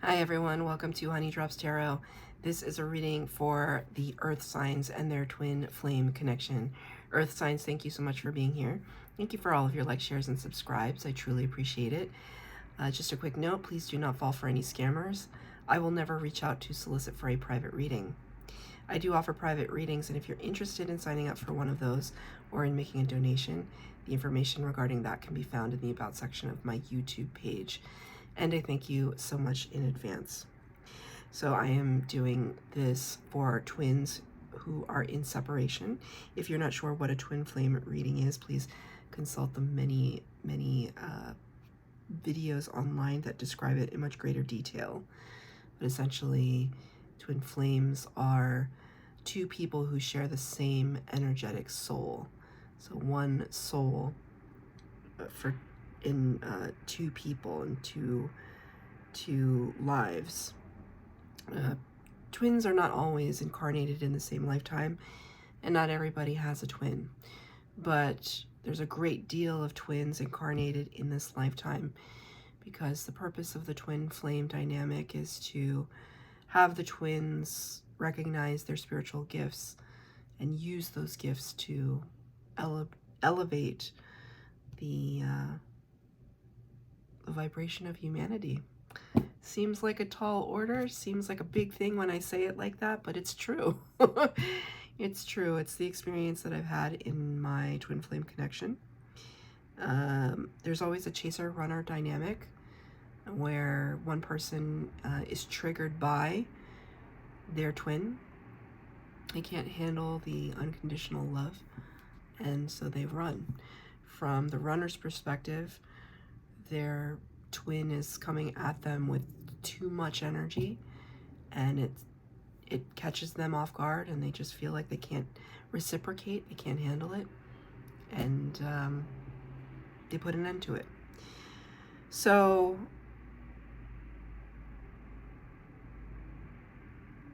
Hi everyone, welcome to Honey Drops Tarot. This is a reading for the Earth signs and their twin flame connection. Earth signs, thank you so much for being here. Thank you for all of your likes, shares, and subscribes. I truly appreciate it. Just a quick note, please do not fall for any scammers. I will never reach out to solicit for a private reading. I do offer private readings, and if you're interested in signing up for one of those or in making a donation, the information regarding that can be found in the About section of my YouTube page. And I thank you so much in advance. So I am doing this for twins who are in separation. If you're not sure what a twin flame reading is, please consult the many videos online that describe it in much greater detail. But essentially, twin flames are two people who share the same energetic soul. So one soul in two people and two lives. Twins are not always incarnated in the same lifetime, and not everybody has a twin, but there's a great deal of twins incarnated in this lifetime, because the purpose of the twin flame dynamic is to have the twins recognize their spiritual gifts and use those gifts to elevate the vibration of humanity. Seems like a tall order, seems like a big thing when I say it like that, but it's true. It's true. It's the experience that I've had in my twin flame connection. There's always a chaser-runner dynamic where one person is triggered by their twin. They can't handle the unconditional love, and so they run. From the runner's perspective, their twin is coming at them with too much energy, and it catches them off guard, and they just feel like they can't reciprocate, they can't handle it, and they put an end to it. So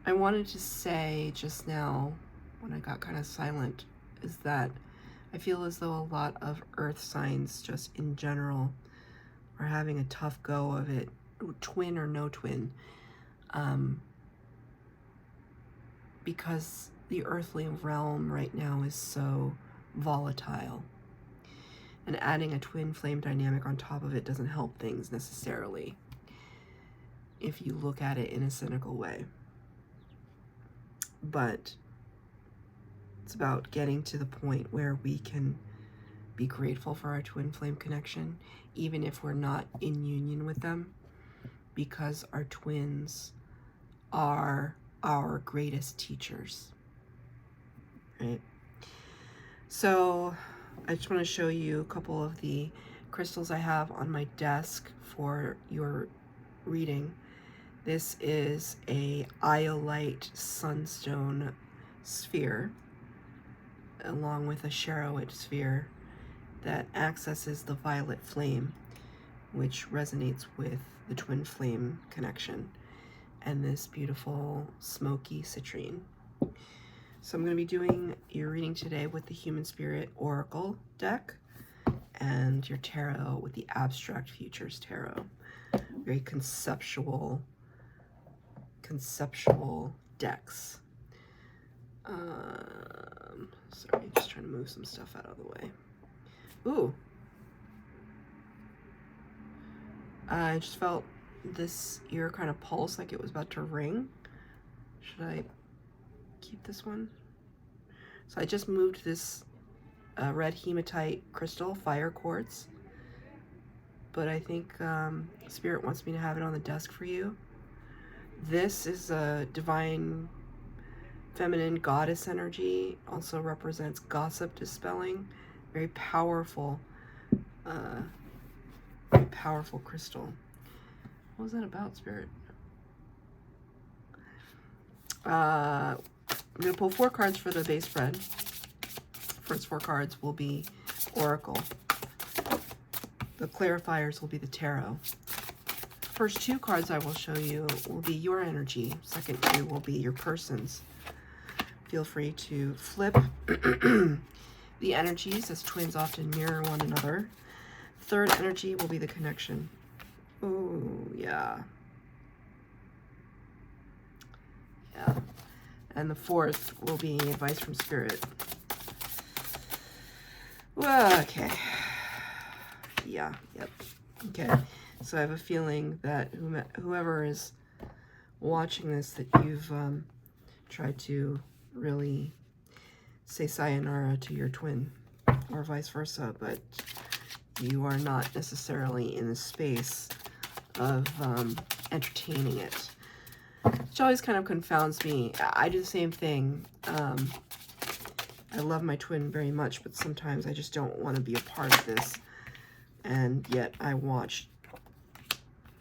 I wanted to say just now, when I got kind of silent, is that I feel as though a lot of earth signs just in general are having a tough go of it, twin or no twin, because the earthly realm right now is so volatile, and adding a twin flame dynamic on top of it doesn't help things necessarily if you look at it in a cynical way. But it's about getting to the point where we can be grateful for our twin flame connection, even if we're not in union with them, because our twins are our greatest teachers, right? So I just want to show you a couple of the crystals I have on my desk for your reading. This is a iolite sunstone sphere, along with a charoite sphere that accesses the violet flame, which resonates with the twin flame connection, and this beautiful smoky citrine. So I'm going to be doing your reading today with the Human Spirit Oracle deck and your tarot with the Abstract Futures Tarot. Very conceptual decks. Sorry, just trying to move some stuff out of the way. Ooh. I just felt this ear kind of pulse like it was about to ring. Should I keep this one? So I just moved this red hematite crystal, fire quartz, but I think Spirit wants me to have it on the desk for you. This is a divine feminine goddess energy, also represents gossip dispelling. Very powerful crystal. What was that about, Spirit? I'm going to pull 4 cards for the base spread. First 4 cards will be Oracle. The clarifiers will be the Tarot. First 2 cards I will show you will be your energy. Second 2 will be your person's. Feel free to flip the energies, as twins often mirror one another. Third energy will be the connection. Oh, yeah. Yeah. And the fourth will be advice from Spirit. Well, okay. Yeah, yep. Okay. So I have a feeling that whoever is watching this, that you've tried to really say sayonara to your twin, or vice versa, but you are not necessarily in the space of entertaining it, which always kind of confounds me. I do the same thing. I love my twin very much, but sometimes I just don't want to be a part of this, and yet I watch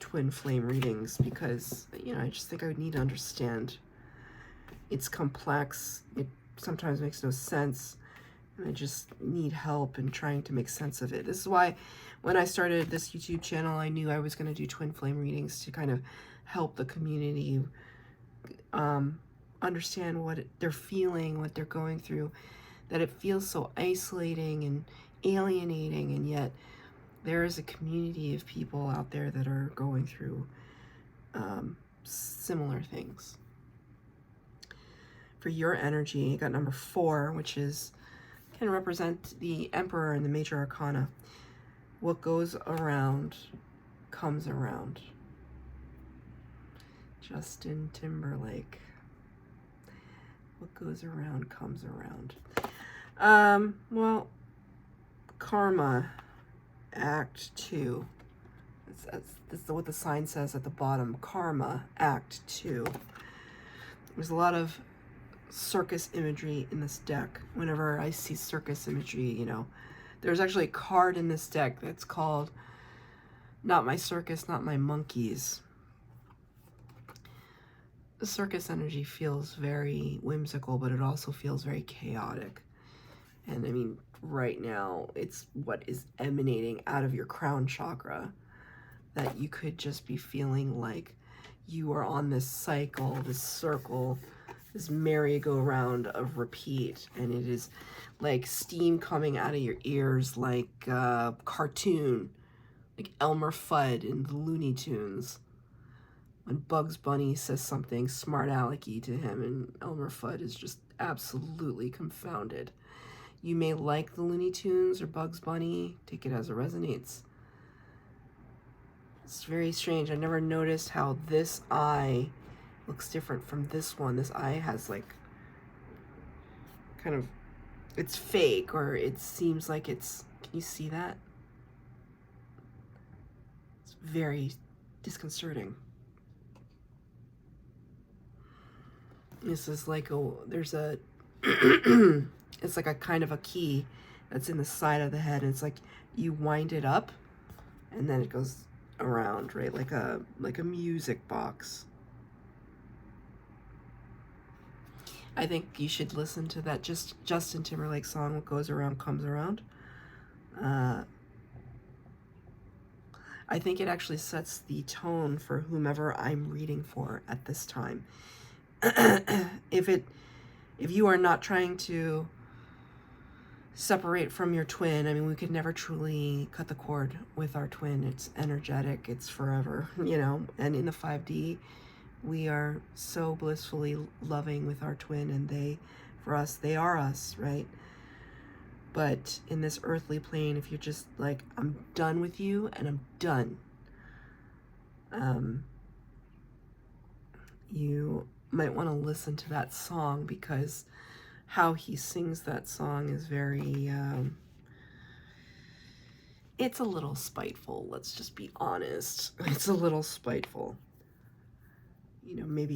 twin flame readings because, you know, I just think I would need to understand. It's complex. It sometimes makes no sense, and I just need help in trying to make sense of it. This is why when I started this YouTube channel, I knew I was going to do twin flame readings to kind of help the community understand what they're feeling, what they're going through, that it feels so isolating and alienating, and yet there is a community of people out there that are going through similar things. For your energy, you got number 4, which can represent the Emperor and the Major Arcana. What goes around comes around. Justin Timberlake. What goes around comes around. Well, Karma, Act 2. That's what the sign says at the bottom. Karma, Act 2. There's a lot of circus imagery in this deck. Whenever I see circus imagery, you know, there's actually a card in this deck that's called Not My Circus, Not My Monkeys. The circus energy feels very whimsical, but it also feels very chaotic. And I mean, right now, it's what is emanating out of your crown chakra, that you could just be feeling like you are on this cycle, this circle, this merry-go-round of repeat, and it is like steam coming out of your ears, like a cartoon, like Elmer Fudd in the Looney Tunes, when Bugs Bunny says something smart alecky to him, and Elmer Fudd is just absolutely confounded. You may like the Looney Tunes or Bugs Bunny, take it as it resonates. It's very strange. I never noticed how this eye looks different from this one. This eye has like kind of, it's fake, or it seems like it's, can you see that? It's very disconcerting. This is like there's a, it's like a kind of a key that's in the side of the head, and it's like you wind it up and then it goes around, right? Like a music box. I think you should listen to that Justin Timberlake song, What Goes Around Comes Around. I think it actually sets the tone for whomever I'm reading for at this time. If you are not trying to separate from your twin, I mean, we could never truly cut the cord with our twin. It's energetic, it's forever, you know, and in the 5D, we are so blissfully loving with our twin, and for us, they are us, right? But in this earthly plane, if you're just like, I'm done with you and I'm done, you might want to listen to that song, because how he sings that song is very, it's a little spiteful. Let's just be honest. It's a little spiteful. You know, maybe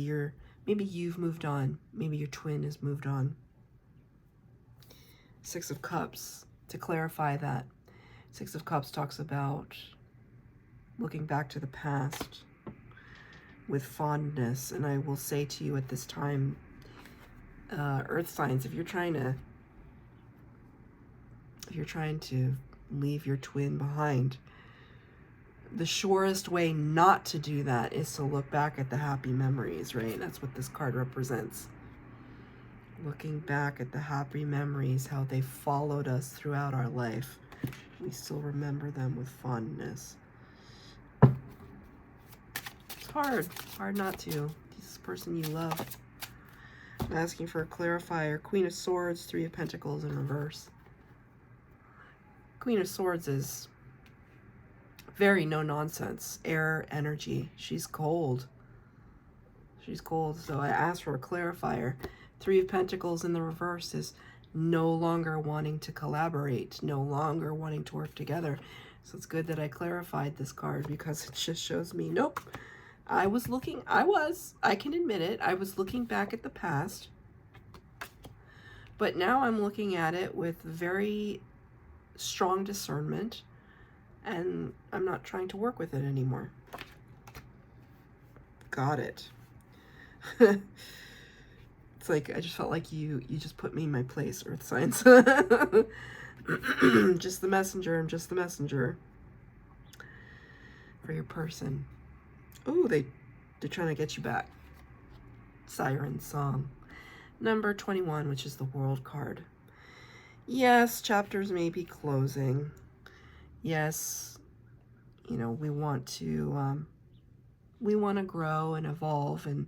you've moved on. Maybe your twin has moved on. 6 of Cups, to clarify that, 6 of Cups talks about looking back to the past with fondness. And I will say to you at this time, earth signs, if you're trying to leave your twin behind, the surest way not to do that is to look back at the happy memories, right? That's what this card represents. Looking back at the happy memories, how they followed us throughout our life. We still remember them with fondness. It's hard not to. This person you love. Asking for a clarifier. Queen of Swords, Three of Pentacles in reverse. Queen of Swords is very no-nonsense. Air energy. She's cold. She's cold. So I asked for a clarifier. Three of Pentacles in the reverse is no longer wanting to collaborate. No longer wanting to work together. So it's good that I clarified this card because it just shows me, nope. I can admit it, I was looking back at the past, but now I'm looking at it with very strong discernment, and I'm not trying to work with it anymore. Got it. It's like, I just felt like you just put me in my place, Earth Signs. Just the messenger, I'm just the messenger for your person. Oh, they're trying to get you back. Siren Song. Number 21, which is the World card. Yes, chapters may be closing. Yes, you know, we want to grow and evolve, and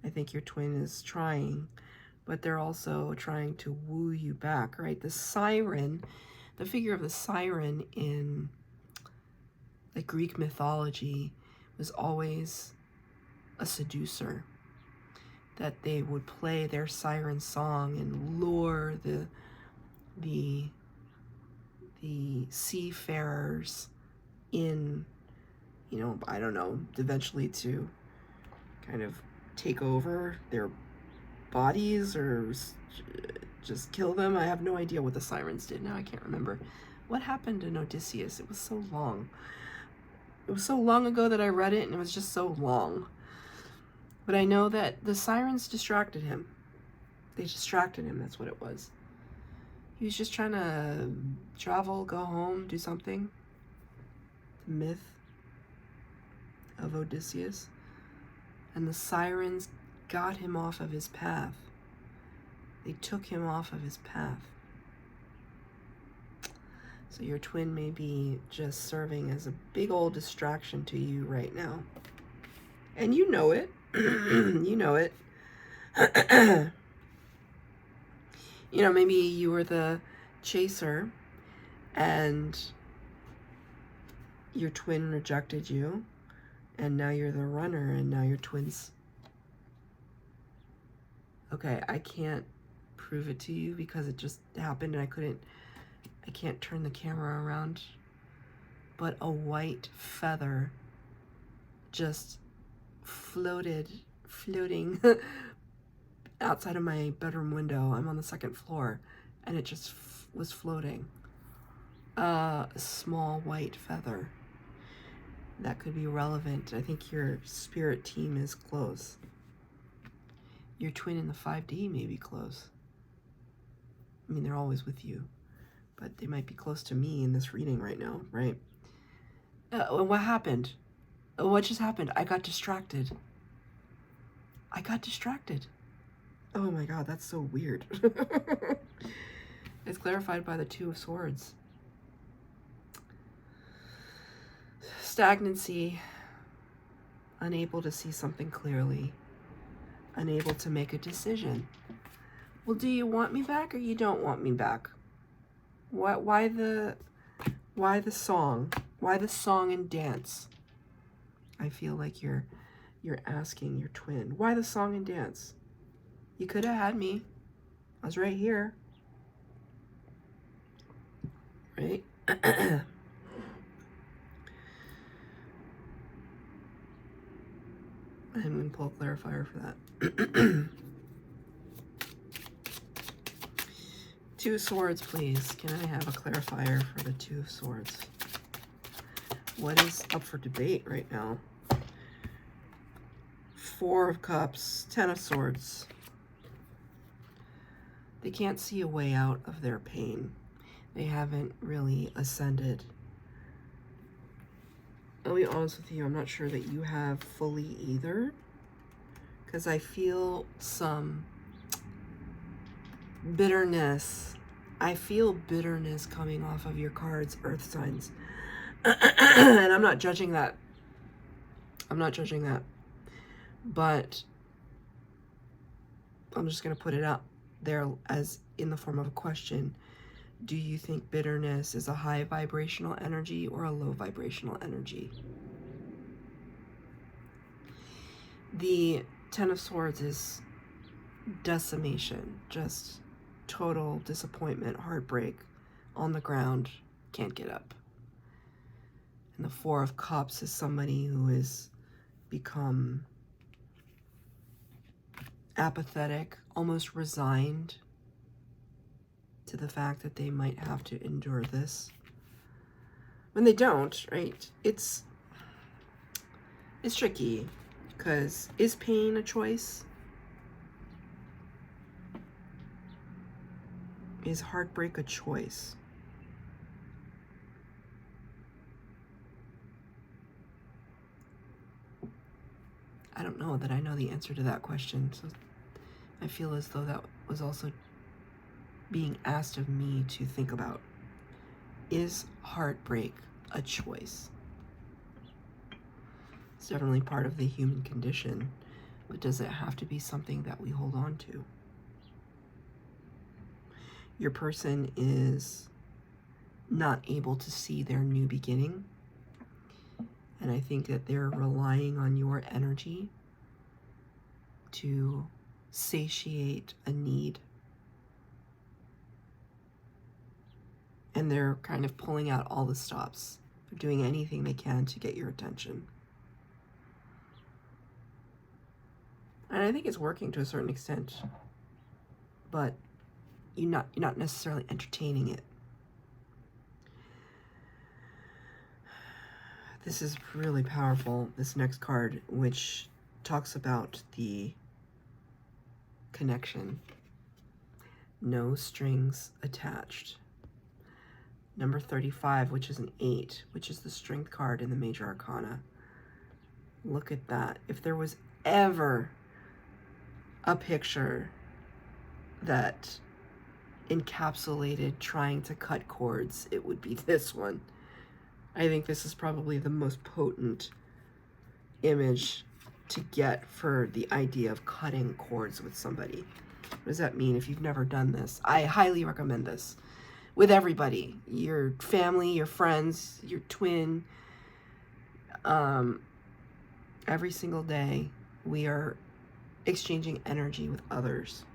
I think your twin is trying, but they're also trying to woo you back, right? The siren, the figure of the siren in the Greek mythology was always a seducer, that they would play their siren song and lure the seafarers in, you know, I don't know, eventually to kind of take over their bodies or just kill them. I have no idea what the sirens did now. I can't remember. What happened in Odysseus? It was so long. It was so long ago that I read it, and it was just so long. But I know that the sirens distracted him. They distracted him, that's what it was. He was just trying to travel, go home, do something. The myth of Odysseus. And the sirens got him off of his path. They took him off of his path. So your twin may be just serving as a big old distraction to you right now. And you know it. You know it. You know, maybe you were the chaser and your twin rejected you, and now you're the runner, and now your twin's... Okay, I can't prove it to you because it just happened and I can't turn the camera around, but a white feather just floating outside of my bedroom window. I'm on the second floor, and it just was floating. A small white feather. That could be relevant. I think your spirit team is close. Your twin in the 5D may be close. I mean, they're always with you, but they might be close to me in this reading right now, right? What happened? What just happened? I got distracted. Oh my God, that's so weird. It's clarified by the Two of Swords. Stagnancy. Unable to see something clearly. Unable to make a decision. Well, do you want me back or you don't want me back? Why the song? Why the song and dance? I feel like you're asking your twin. Why the song and dance? You could have had me. I was right here. Right? I'm going to pull a clarifier for that. Two of Swords, please. Can I have a clarifier for the Two of Swords? What is up for debate right now? Four of Cups, Ten of Swords. They can't see a way out of their pain. They haven't really ascended. I'll be honest with you, I'm not sure that you have fully either, because I feel some bitterness. I feel bitterness coming off of your cards, Earth Signs. And I'm not judging that. I'm not judging that. But I'm just going to put it out there as in the form of a question. Do you think bitterness is a high vibrational energy or a low vibrational energy? The Ten of Swords is decimation, just total disappointment, heartbreak, on the ground, can't get up. And the Four of Cups is somebody who has become apathetic, almost resigned to the fact that they might have to endure this. When they don't, right? It's tricky, because is pain a choice? Is heartbreak a choice? I don't know that I know the answer to that question, so I feel as though that was also being asked of me to think about. Is heartbreak a choice? It's definitely part of the human condition, but does it have to be something that we hold on to? Your person is not able to see their new beginning, and I think that they're relying on your energy to satiate a need. And they're kind of pulling out all the stops. They're doing anything they can to get your attention. And I think it's working to a certain extent, but you're not necessarily entertaining it. This is really powerful, this next card, which talks about the connection. No strings attached. Number 35, which is an 8, which is the Strength card in the Major Arcana. Look at that. If there was ever a picture that encapsulated trying to cut cords, it would be this one. I think this is probably the most potent image to get for the idea of cutting cords with somebody. What does that mean? If you've never done this, I highly recommend this with everybody, your family, your friends, your twin. Every single day we are exchanging energy with others.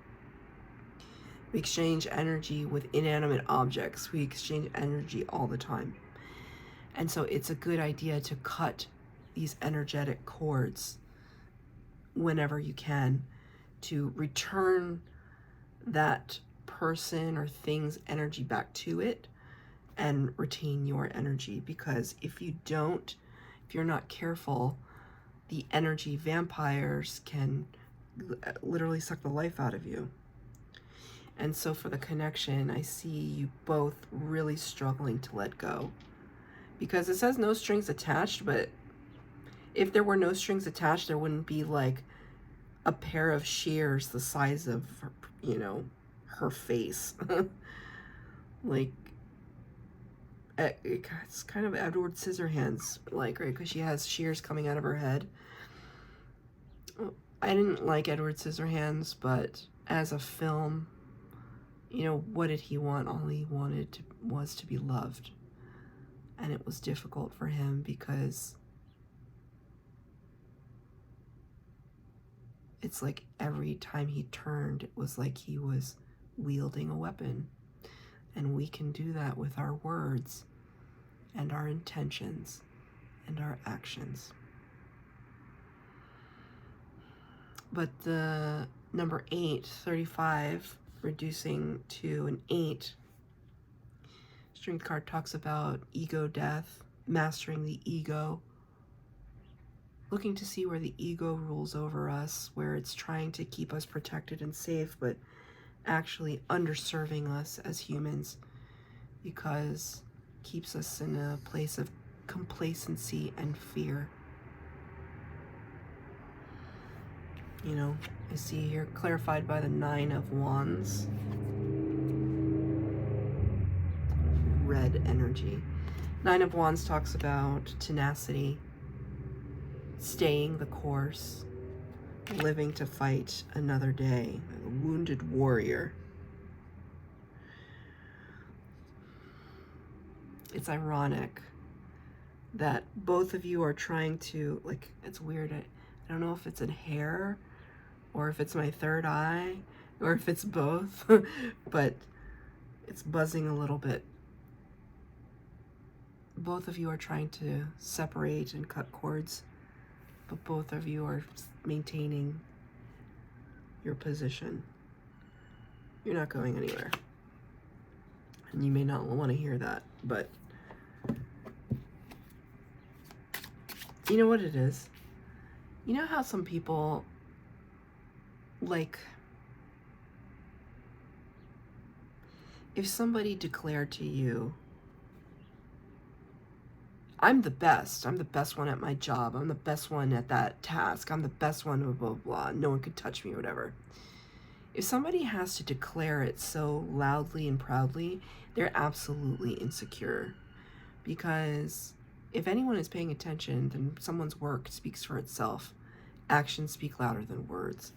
We exchange energy with inanimate objects. We exchange energy all the time. And so it's a good idea to cut these energetic cords whenever you can, to return that person or thing's energy back to it and retain your energy. Because if you don't, if you're not careful, the energy vampires can literally suck the life out of you. And so for the connection, I see you both really struggling to let go. Because it says no strings attached, but if there were no strings attached, there wouldn't be like a pair of shears the size of, you know, her face. Like, it's kind of Edward Scissorhands, like, right? Because she has shears coming out of her head. I didn't like Edward Scissorhands, but as a film, you know, what did he want? All he wanted was to be loved. And it was difficult for him because it's like every time he turned, it was like he was wielding a weapon. And we can do that with our words and our intentions and our actions. But the number 8, 35, reducing to an 8, Strength card talks about ego death, mastering the ego, looking to see where the ego rules over us, where it's trying to keep us protected and safe, but actually underserving us as humans because it keeps us in a place of complacency and fear. You know, I see here clarified by the 9 of Wands. Red energy. 9 of Wands talks about tenacity, staying the course, living to fight another day, a wounded warrior. It's ironic that both of you are trying to, like, it's weird. I don't know if it's in hair or if it's my third eye or if it's both, but it's buzzing a little bit. Both of you are trying to separate and cut cords, but both of you are maintaining your position. You're not going anywhere. And you may not want to hear that, but you know what it is? You know how some people, like, if somebody declared to you, I'm the best one at my job, I'm the best one at that task, I'm the best one, blah, blah, blah, no one could touch me or whatever. If somebody has to declare it so loudly and proudly, they're absolutely insecure. Because if anyone is paying attention, then someone's work speaks for itself. Actions speak louder than words.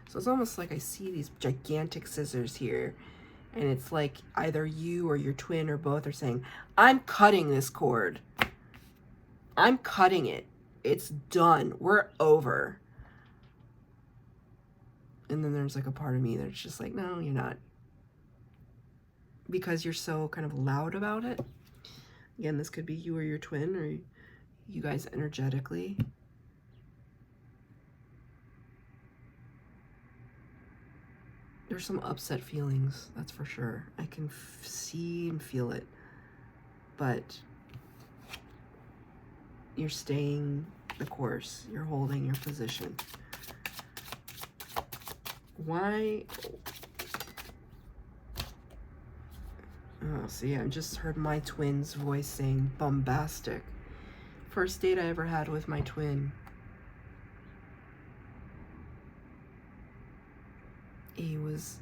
So it's almost like I see these gigantic scissors here, and it's like either you or your twin or both are saying, I'm cutting this cord. I'm cutting it. It's done. We're over. And then there's like a part of me that's just like, no, you're not. Because you're so kind of loud about it. Again, this could be you or your twin, or you guys energetically. There's some upset feelings, that's for sure. I can see and feel it. But you're staying the course. You're holding your position. Why? Oh, see, I just heard my twin's voice saying bombastic. First date I ever had with my twin. He was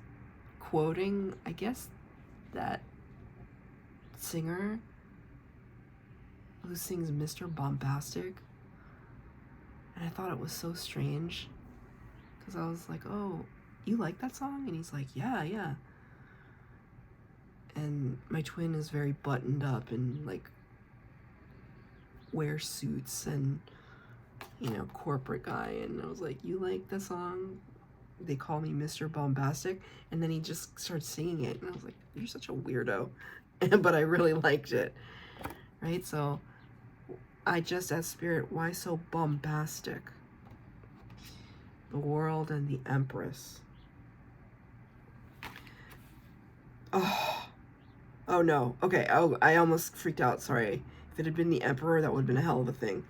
quoting, I guess, that singer who sings Mr. Bombastic. And I thought it was so strange. Because I was like, oh, you like that song? And he's like, yeah. And my twin is very buttoned up and like wears suits and, you know, corporate guy. And I was like, you like the song? They call me Mr. Bombastic. And then he just started singing it. And I was like, you're such a weirdo. But I really liked it. Right? So I just asked Spirit, why so bombastic? The World and the Empress. Oh no. Okay. Oh, I almost freaked out. Sorry. If it had been the Emperor, that would have been a hell of a thing.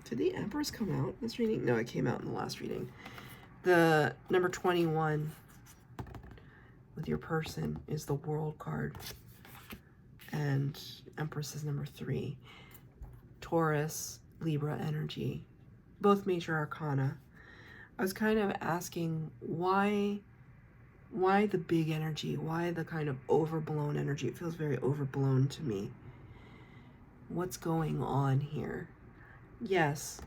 Did the Empress come out in this reading? No, it came out in the last reading. The number 21 with your person is the World card. And Empress is number 3. Taurus, Libra energy. Both major arcana. I was kind of asking why the big energy? Why the kind of overblown energy? It feels very overblown to me. What's going on here? Yes,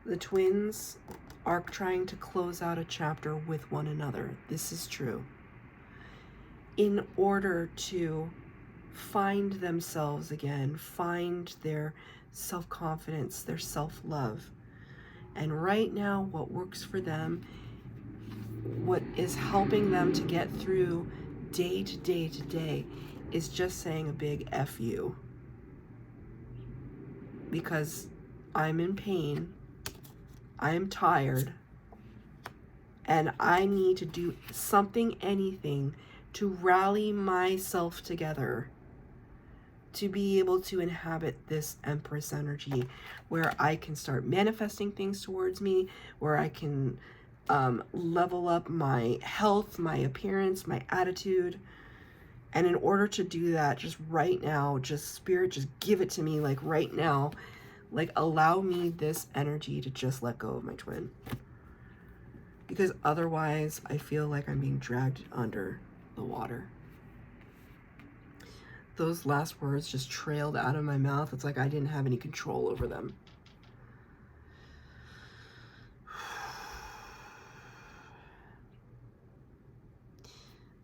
the twins are trying to close out a chapter with one another. This is true. In order to find themselves again, find their self-confidence, their self-love. And right now, what works for them, what is helping them to get through day to day to day, is just saying a big F you. Because I'm in pain, I am tired, and I need to do something, anything, to rally myself together to be able to inhabit this Empress energy, where I can start manifesting things towards me, where I can level up my health, my appearance, my attitude. And in order to do that, just right now, just Spirit, just give it to me, like right now. Like, allow me this energy to just let go of my twin. Because otherwise, I feel like I'm being dragged under the water. Those last words just trailed out of my mouth. It's like I didn't have any control over them.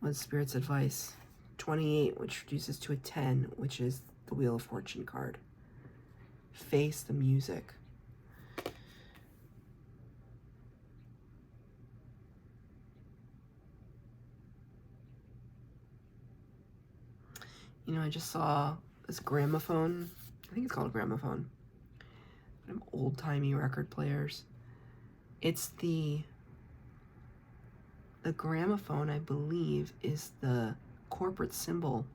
What's Spirit's advice? 28, which reduces to a 10, which is the Wheel of Fortune card. Face the music. You know, I just saw this gramophone. I think it's called a gramophone. Old-timey record players. It's the gramophone, I believe, is the corporate symbol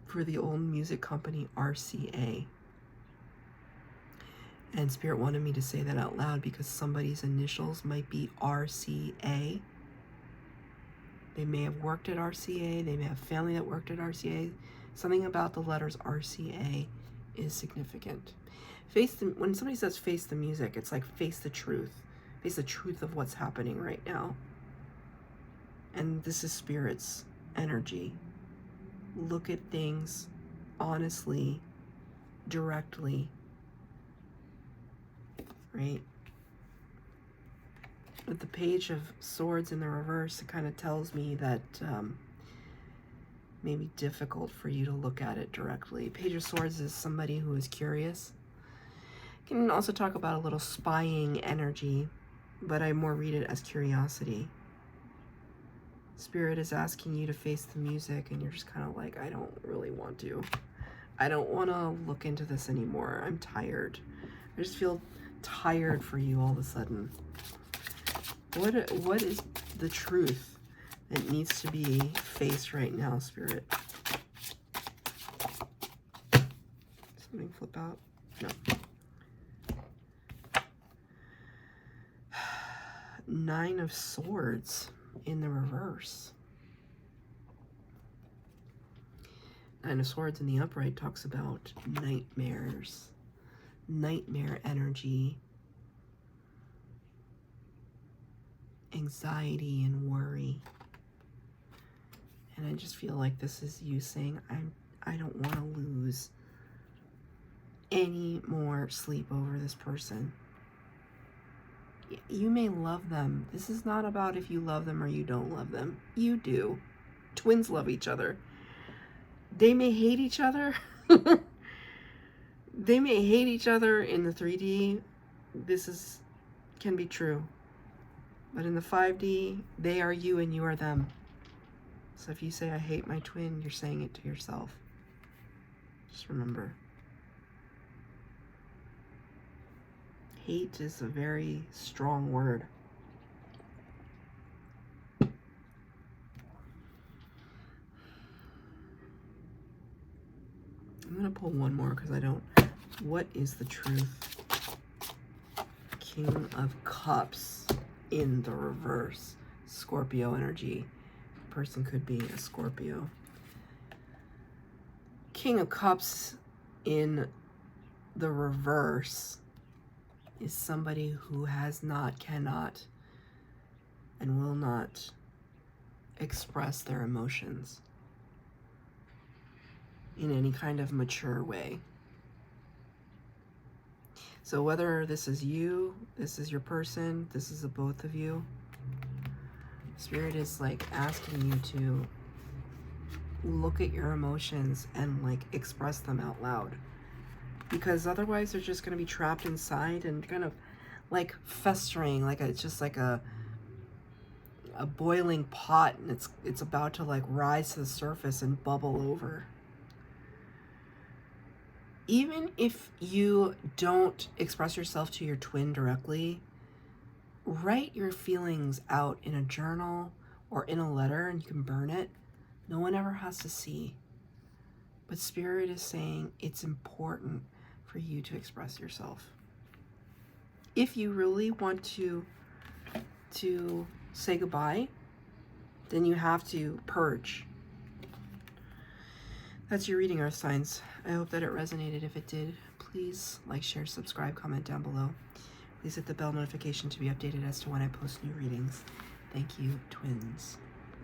for the old music company RCA. And Spirit wanted me to say that out loud because somebody's initials might be RCA. They may have worked at RCA. They may have family that worked at RCA. Something about the letters RCA is significant. When somebody says face the music, it's like face the truth. Face the truth of what's happening right now. And this is Spirit's energy. Look at things honestly, directly, right? With the Page of Swords in the reverse, it kind of tells me that may be difficult for you to look at it directly. Page of Swords is somebody who is curious. Can also talk about a little spying energy, but I more read it as curiosity. Spirit is asking you to face the music, and you're just kind of like, I don't really want to. I don't want to look into this anymore. I'm tired. I just feel tired for you all of a sudden. What is the truth that needs to be faced right now, Spirit? Something flip out? No. 9 of Swords in the reverse. 9 of Swords in the upright talks about nightmares, nightmare energy, anxiety and worry. And I just feel like this is you saying, I don't want to lose any more sleep over this person. You may love them. This is not about if you love them or you don't love them. You do. Twins love each other. They may hate each other. They may hate each other in the 3D. This can be true. But in the 5D, they are you and you are them. So if you say, I hate my twin, you're saying it to yourself. Just remember. Hate is a very strong word. I'm going to pull one more because I don't... What is the truth? King of Cups in the reverse. Scorpio energy. Person could be a Scorpio. King of Cups in the reverse is somebody who has not, cannot, and will not express their emotions in any kind of mature way. So whether this is you, this is your person, this is the both of you, Spirit is like asking you to look at your emotions and like express them out loud. Because otherwise they're just going to be trapped inside and kind of like festering, like it's just like a boiling pot, and it's about to like rise to the surface and bubble over. Even if you don't express yourself to your twin directly, write your feelings out in a journal or in a letter, and you can burn it. No one ever has to see. But Spirit is saying it's important for you to express yourself. If you really want to say goodbye, then you have to purge. That's your reading, Earth signs. I hope that it resonated. If it did, please like, share, subscribe, comment down below. Please hit the bell notification to be updated as to when I post new readings. Thank you, twins.